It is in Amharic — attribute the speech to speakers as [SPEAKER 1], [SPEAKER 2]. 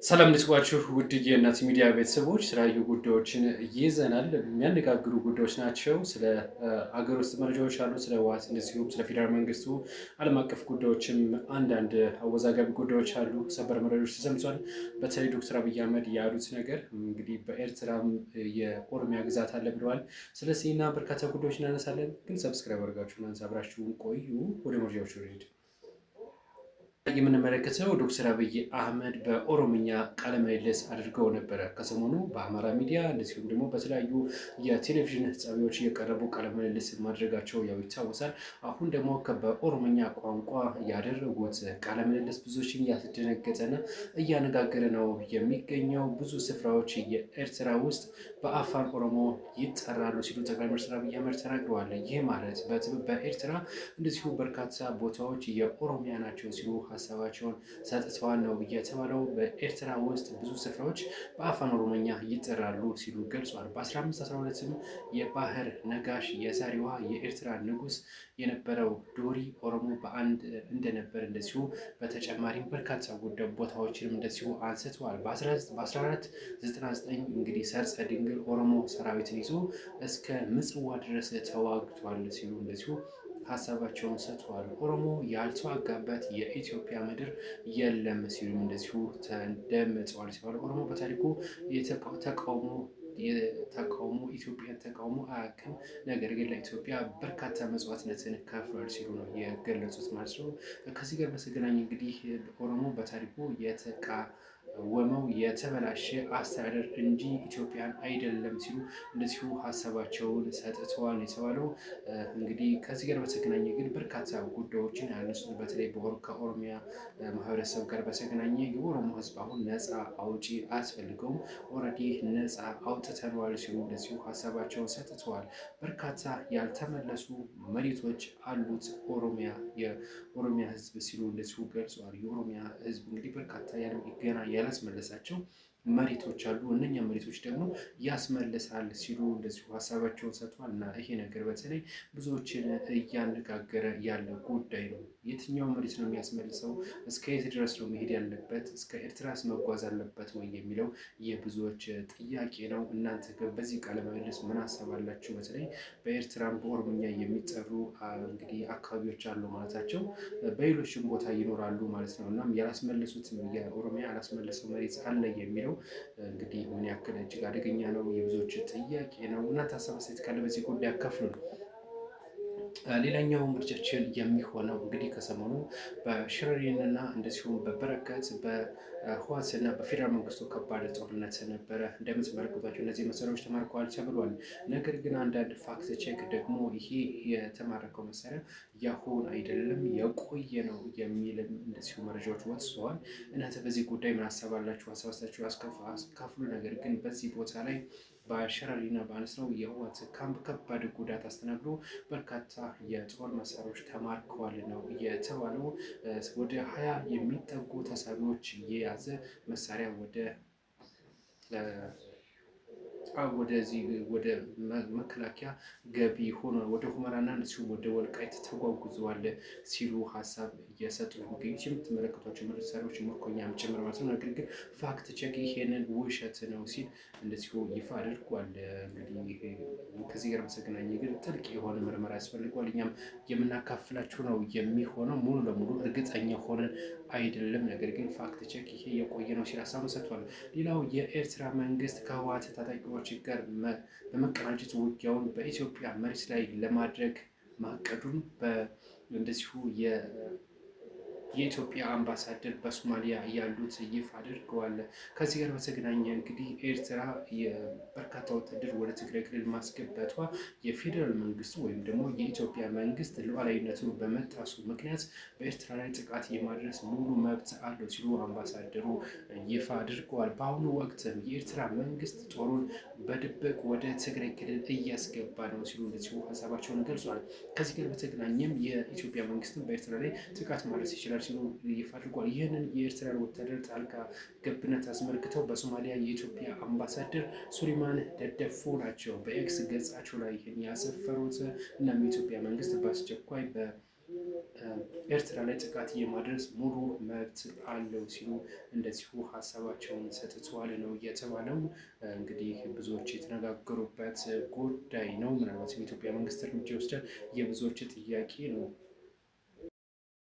[SPEAKER 1] ሰላም እንድትዋችሁ ውድ የእናት ሚዲያ ቤተሰቦች የተለያዩ ጉዳዮችን ይዘናል። የሚያነጋግሩ ጉዳዮች ናቸው። ስለ አገር ውስጥ መረጃዎች አሉ፣ ስለ ህወሓት እንደዚሁም ስለ ፌዴራል መንግስቱ ዓለም አቀፍ ጉዳዮችም አንዳንድ አወዛጋቢ ጉዳዮች አሉ። ሰበር መረጃዎች ተሰምቷል። በተለይ ዶክተር አብይ አህመድ ያሉት ነገር እንግዲህ በኤርትራም የኦሮሚያ ግዛት አለ ብለዋል። ስለዚህና በርካታ ጉዳዮች እናነሳለን። ግን ሰብስክራይብ አድርጋችሁ እናንሳ፣ አብራችሁን ቆዩ። ወደ መረጃዎች ሄድ የምንመለከተው ዶክተር አብይ አህመድ በኦሮምኛ ቃለ ምልልስ አድርገው ነበረ። ከሰሞኑ በአማራ ሚዲያ እንደዚሁም ደግሞ በተለያዩ የቴሌቪዥን ጣቢያዎች እየቀረቡ ቃለ ምልልስ ማድረጋቸው ያው ይታወሳል። አሁን ደግሞ በኦሮምኛ ቋንቋ ያደረጉት ቃለ ምልልስ ብዙዎችን እያስደነገጠና እያነጋገረ ነው የሚገኘው። ብዙ ስፍራዎች የኤርትራ ውስጥ በአፋን ኦሮሞ ይጠራሉ ሲሉ ጠቅላይ ሚኒስትር አብይ አህመድ ተናግረዋል። ይህ ማለት በኤርትራ እንደዚሁ በርካታ ቦታዎች የኦሮሚያ ናቸው ሲሉ ሀሳባቸውን ሰጥተዋል ነው የተባለው። በኤርትራ ውስጥ ብዙ ስፍራዎች በአፋን ኦሮሞኛ ይጠራሉ ሲሉ ገልጿል። በ1512ም የባህር ነጋሽ የዛሬዋ የኤርትራ ንጉስ የነበረው ዶሪ ኦሮሞ በአንድ እንደነበር እንደዚሁ በተጨማሪም በርካታ ቦታዎችንም እንደዚሁ አንስተዋል። በ1499 እንግዲህ ሰርጸ ድንግል ኦሮሞ ሰራዊትን ይዞ እስከ ምጽዋ ድረስ ተዋግቷል ሲሉ እንደዚሁ ሀሳባቸውን ሰጥተዋል። ኦሮሞ ያልተዋጋበት የኢትዮጵያ ምድር የለም ሲሉም እንደዚሁ ተደምጠዋል ሲባል ኦሮሞ በታሪኩ ተቃውሞ ኢትዮጵያን ተቃውሞ አያውቅም፣ ነገር ግን ለኢትዮጵያ በርካታ መስዋዕትነትን ከፍሏል ሲሉ ነው የገለጹት ማለት ነው። ከዚህ ጋር በተገናኘ እንግዲህ ኦሮሞ በታሪኩ ወመው የተበላሸ አስተዳደር እንጂ ኢትዮጵያን አይደለም ሲሉ እንደዚሁ ሀሳባቸውን ሰጥተዋል የተባለው። እንግዲህ ከዚህ ጋር በተገናኘ ግን በርካታ ጉዳዮችን ያነሱት በተለይ ከኦሮሚያ ማህበረሰብ ጋር በተገናኘ የኦሮሞ ሕዝብ አሁን ነፃ አውጪ አያስፈልገውም፣ ኦልሬዲ ነፃ አውጥተነዋል ሲሉ እንደዚሁ ሀሳባቸውን ሰጥተዋል። በርካታ ያልተመለሱ መሬቶች አሉት የኦሮሚያ ሕዝብ ሲሉ እንደዚሁ ገልጸዋል። የኦሮሚያ ሕዝብ እንግዲህ በርካታ ገና ያላስመለሳቸው መሬቶች አሉ። እነኛ መሬቶች ደግሞ ያስመልሳል ሲሉ እንደዚሁ ሀሳባቸውን ሰጥቷል። እና ይሄ ነገር በተለይ ብዙዎችን እያነጋገረ ያለ ጉዳይ ነው። የትኛው መሬት ነው የሚያስመልሰው? እስከ የት ድረስ ነው መሄድ ያለበት? እስከ ኤርትራስ መጓዝ አለበት ወይ የሚለው የብዙዎች ጥያቄ ነው። እናንተ በዚህ ቃለ ምልልስ ምን አሰባላችሁ? በተለይ በኤርትራም በኦሮምኛ የሚጠሩ እንግዲህ አካባቢዎች አሉ ማለታቸው በሌሎችም ቦታ ይኖራሉ ማለት ነው። እናም ያላስመለሱት የኦሮሚያ ያላስመለሰው መሬት አለ የሚለው እንግዲህ ምን ያክል እጅግ አደገኛ ነው የብዙዎች ጥያቄ ነው። እናንተ ሀሳብ አስተያየት ካለ በዚህ ጉዳይ ያካፍሉ ነው። ሌላኛው ምርጫችን የሚሆነው እንግዲህ ከሰሞኑ በሽረሪንና እንደዚሁም በበረከት በህወሓትና በፌዴራል መንግስቱ ከባድ ጦርነት ነበረ። እንደምትመለከቷቸው እነዚህ መሳሪያዎች ተማርከዋል ተብሏል። ነገር ግን አንዳንድ ፋክት ቼክ ደግሞ ይሄ የተማረከው መሳሪያ ያሁን አይደለም የቆየ ነው የሚልም እንደዚሁ መረጃዎች ወጥተዋል። እናንተ በዚህ ጉዳይ ምን አሰባላችሁ? ሀሳባችሁ አስካፍሉ። ነገር ግን በዚህ ቦታ ላይ በሸረሪና በአነስ ነው የህወሓት ካምፕ ከባድ ጉዳት አስተናግዶ በርካታ የጦር መሳሪያዎች ተማርከዋል ነው የተባለው። ወደ 20 የሚጠጉ ተሳቢዎች የያዘ መሳሪያ ወደዚህ ወደ መከላከያ ገቢ ሆኖ ወደ ሁመራና እንደዚሁ ወደ ወልቃይት ተጓጉዘዋል ሲሉ ሀሳብ እየሰጡ የሚገኙት የምትመለከቷቸው መሳሪያዎች ምርኮኛም ጭምር ማለት ነው። ነገር ግን ፋክት ቼክ ይሄንን ውሸት ነው ሲል እንደዚሁ ይፋ አድርጓል። እንግዲህ ከዚህ ጋር በተገናኘ ግን ጥልቅ የሆነ ምርመራ ያስፈልገዋል። እኛም የምናካፍላችሁ ነው የሚሆነው። ሙሉ ለሙሉ እርግጠኛ ሆነን አይደለም፣ ነገር ግን ፋክት ቼክ ይሄ የቆየ ነው ሲል ሀሳቡን ሰጥቷል። ሌላው የኤርትራ መንግስት ከህወሓት ታጣቂዎች ጋር በመቀናጀት ውጊያውን በኢትዮጵያ መሬት ላይ ለማድረግ ማቀዱን እንደዚሁ የኢትዮጵያ አምባሳደር በሶማሊያ ያሉት ይፋ አድርገዋል። ከዚህ ጋር በተገናኘ እንግዲህ ኤርትራ የበርካታ ወታደር ወደ ትግራይ ክልል ማስገባቷ የፌዴራል መንግስቱ ወይም ደግሞ የኢትዮጵያ መንግስት ሉዓላዊነቱን በመጣሱ ምክንያት በኤርትራ ላይ ጥቃት የማድረስ ሙሉ መብት አለው ሲሉ አምባሳደሩ ይፋ አድርገዋል። በአሁኑ ወቅትም የኤርትራ መንግስት ጦሩን በድብቅ ወደ ትግራይ ክልል እያስገባ ነው ሲሉ እንደዚሁ ሀሳባቸውን ገልጿል። ከዚህ ጋር በተገናኘም የኢትዮጵያ መንግስትን በኤርትራ ላይ ጥቃት ማድረስ ይችላል ሲሉ ይፋ አድርጓል። ይህንን የኤርትራን ወታደር ጣልቃ ገብነት አስመልክተው በሶማሊያ የኢትዮጵያ አምባሳደር ሱሊማን ደደፎ ናቸው በኤክስ ገጻቸው ላይ ይህን ያሰፈሩት። እናም የኢትዮጵያ መንግስት በአስቸኳይ ኤርትራ ላይ ጥቃት የማድረስ ሙሉ መብት አለው ሲሉ እንደዚሁ ሀሳባቸውን ሰጥተዋል ነው የተባለው። እንግዲህ ብዙዎች የተነጋገሩበት ጉዳይ ነው። ምናልባት የኢትዮጵያ መንግስት እርምጃ ይወስዳል የብዙዎች ጥያቄ ነው።